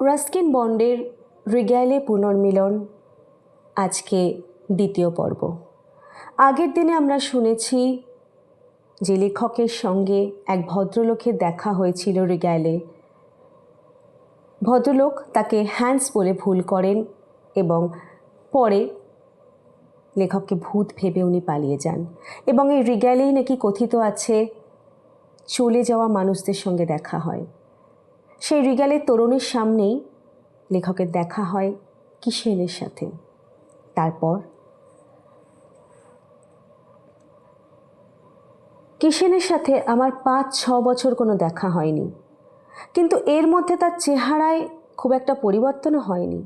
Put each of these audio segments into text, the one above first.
Ruskin বন্ডের রিগ্যালে পুনর্মিলন আজকে দ্বিতীয় পর্ব। আগের দিনে আমরা শুনেছি যে লেখকের সঙ্গে এক ভদ্রলোকের দেখা হয়েছিল রিগ্যালে। ভদ্রলোক তাকে হ্যান্স বলে ভুল করেন এবং পরে লেখককে ভূত ভেবে উনি পালিয়ে যান। এবং এই রিগ্যালেই নাকি কথিত আছে চলে যাওয়া মানুষদের সঙ্গে দেখা হয়। সেই রিগ্যালের তোরণের সামনেই লেখকের দেখা হয় কিশেনের সাথে। তারপর কিশেনের সাথে আমার 5-6 বছর কোনো দেখা হয়নি, কিন্তু এর মধ্যে তার চেহারায় খুব একটা পরিবর্তনও হয়নি।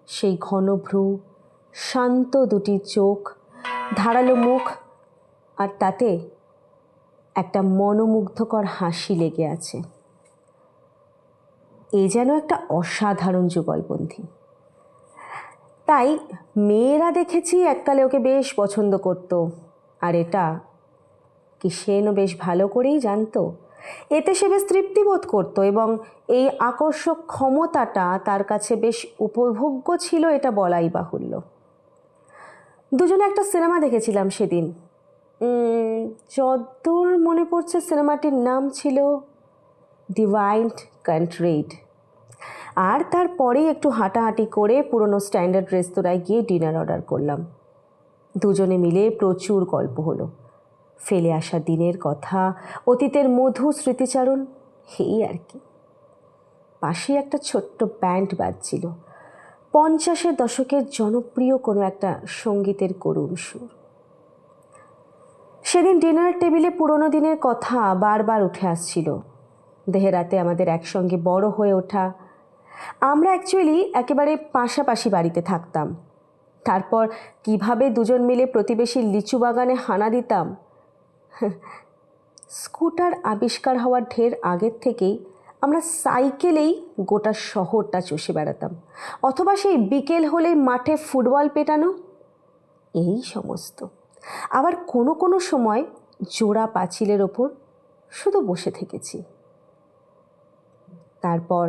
সেই ঘন ভ্রু, শান্ত দুটি চোখ, ধারালো মুখ, আর তাতে একটা মনোমুগ্ধকর হাসি লেগে আছে। এ যেন একটা অসাধারণ যুগলবন্ধী। তাই মেয়েরা দেখেছি এককালে ওকে বেশ পছন্দ করত, আর এটা কিশেনও বেশ ভালো করেই জানতো। এতে সে বেশ তৃপ্তিবোধ করতো এবং এই আকর্ষক ক্ষমতাটা তার কাছে বেশ উপভোগ্য ছিল, এটা বলাই বাহুল্য। দুজনে একটা সিনেমা দেখেছিলাম সেদিন। যদ্দূর মনে পড়ছে সিনেমাটির নাম ছিল ডিভাইন কান্ট্রেড। আর তারপরেই একটু হাঁটাহাঁটি করে পুরনো স্ট্যান্ডার্ড রেস্তোরাঁয় গিয়ে ডিনার অর্ডার করলাম। দুজনে মিলে প্রচুর গল্প হলো, ফেলে আসা দিনের কথা, অতীতের মধু স্মৃতিচারণ, এই আর কি। পাশে একটা ছোট্ট ব্যান্ড বাজছিল, 50-এর দশকের জনপ্রিয় কোনো একটা সঙ্গীতের করুণ সুর। সেদিন ডিনার টেবিলে পুরনো দিনের কথা বারবার উঠে আসছিল। দেহেরাতে আমাদের একসঙ্গে বড় হয়ে ওঠা। আমরা অ্যাকচুয়ালি একেবারে পাশাপাশি বাড়িতে থাকতাম। তারপর কিভাবে দুজন মিলে প্রতিবেশীর লিচু বাগানে হানা দিতাম। স্কুটার আবিষ্কার হওয়ার ঢের আগের থেকেই আমরা সাইকেলেই গোটা শহরটা চষে বেড়াতাম, অথবা সেই বিকেল হলেই মাঠে ফুটবল পেটানো, এই সমস্ত। আবার কোনো কোনো সময় জোড়া পাঁচিলের ওপর শুধু বসে থেকেছি। তারপর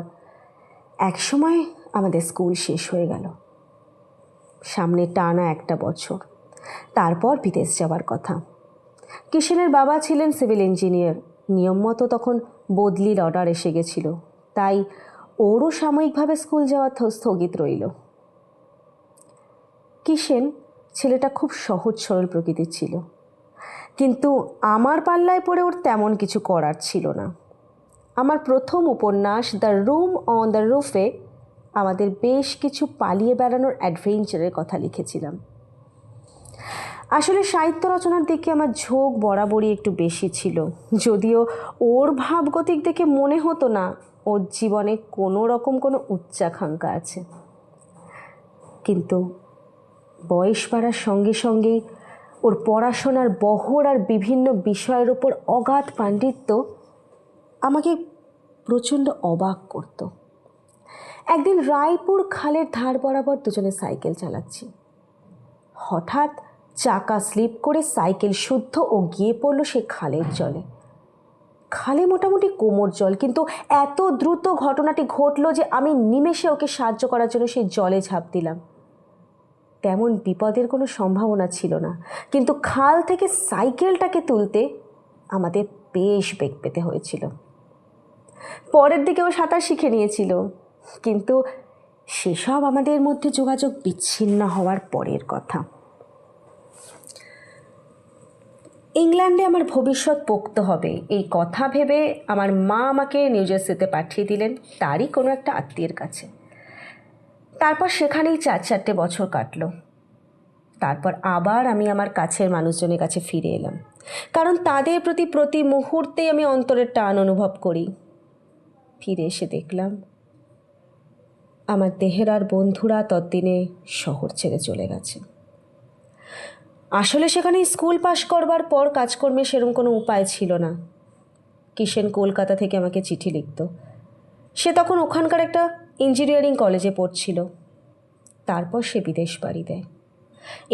এক সময় আমাদের স্কুল শেষ হয়ে গেল। সামনে টানা 1 বছর। তারপর বিদেশ যাওয়ার কথা। কিশেনের বাবা ছিলেন সিভিল ইঞ্জিনিয়ার। নিয়ম মতো তখন বদলির অর্ডার এসে গেছিল, তাই ওরও সাময়িকভাবে স্কুল যাওয়া স্থগিত রইল। কিশেন ছেলেটা খুব সহজ সরল প্রকৃতির ছিল, কিন্তু আমার পাল্লায় পড়ে ওর তেমন কিছু করার ছিল না। আমার প্রথম উপন্যাস দ্য রুম অন দ্য রুফে আমাদের বেশ কিছু পালিয়ে বেড়ানোর অ্যাডভেঞ্চারের কথা লিখেছিলাম। আসলে সাহিত্য রচনার দিকে আমার ঝোঁক বরাবরই একটু বেশি ছিল, যদিও ওর ভাবগতিক দেখে মনে হতো না ওর জীবনে কোনো রকম কোনো উচ্চাকাঙ্ক্ষা আছে। কিন্তু বয়স বাড়ার সঙ্গে সঙ্গেই ওর পড়াশোনার বহর আর বিভিন্ন বিষয়ের ওপর অগাধ পাণ্ডিত্য আমাকে প্রচণ্ড অবাক করত। একদিন রায়পুর খালের ধার বরাবর দুজনে সাইকেল চালাচ্ছি। হঠাৎ চাকা স্লিপ করে সাইকেল শুদ্ধ ও গিয়ে পড়ল সে খালের জলে। খালে মোটামুটি কোমর জল, কিন্তু এত দ্রুত ঘটনাটি ঘটল যে আমি নিমেষে ওকে সাহায্য করার জন্য সেই জলে ঝাঁপ দিলাম। তেমন বিপদের কোনো সম্ভাবনা ছিল না, কিন্তু খাল থেকে সাইকেলটাকে তুলতে আমাদের বেশ বেগ পেতে হয়েছিল। পরের দিকে ও সাঁতার শিখে নিয়েছিল, কিন্তু সেসব আমাদের মধ্যে যোগাযোগ বিচ্ছিন্ন হওয়ার পরের কথা। ইংল্যান্ডে আমার ভবিষ্যৎ পোক্ত হবে এই কথা ভেবে আমার মা আমাকে নিউ জার্সিতে পাঠিয়ে দিলেন তারই কোনো একটা আত্মীয়ের কাছে। তারপর সেখানেই 4-4টে বছর কাটল। তারপর আবার আমি আমার কাছের মানুষজনের কাছে ফিরে এলাম, কারণ তাদের প্রতি মুহূর্তেই আমি অন্তরের টান অনুভব করি। ফিরে এসে দেখলাম আমার দেহেরার বন্ধুরা ততদিনে শহর ছেড়ে চলে গেছে। আসলে সেখানে স্কুল পাশ করবার পর কাজকর্মে সেরকম কোনো উপায় ছিল না। কিশেন কলকাতা থেকে আমাকে চিঠি লিখত। সে তখন ওখানকার একটা ইঞ্জিনিয়ারিং কলেজে পড়ছিল। তারপর সে বিদেশ পাড়ি দেয়।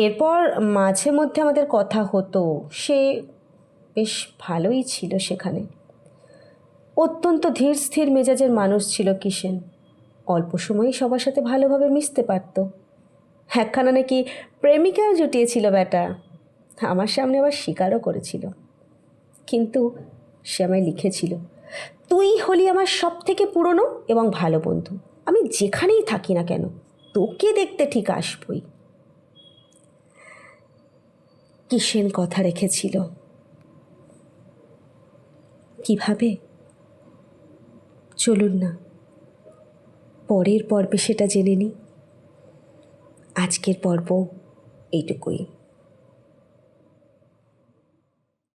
এরপর মাঝে মধ্যে আমাদের কথা হতো। সে বেশ ভালোই ছিল সেখানে। অত্যন্ত ধীর স্থির মেজাজের মানুষ ছিল কিশেন। অল্প সময়েই সবার সাথে ভালোভাবে মিশতে পারত। একখানা নাকি প্রেমিকাও জুটিয়েছিল ব্যাটা, আমার সামনে আবার স্বীকারও করেছিল। কিন্তু সে আমায় লিখেছিল, তুই হলি আমার সব থেকে পুরনো এবং ভালো বন্ধু, আমি যেখানেই থাকি না কেন তোকে দেখতে ঠিক আসবই। কিসেন কথা রেখেছিল, কিভাবে? চলুন না পরের পর্বে সেটা জেনে নিই। আজকের পর্ব এইটুকুই।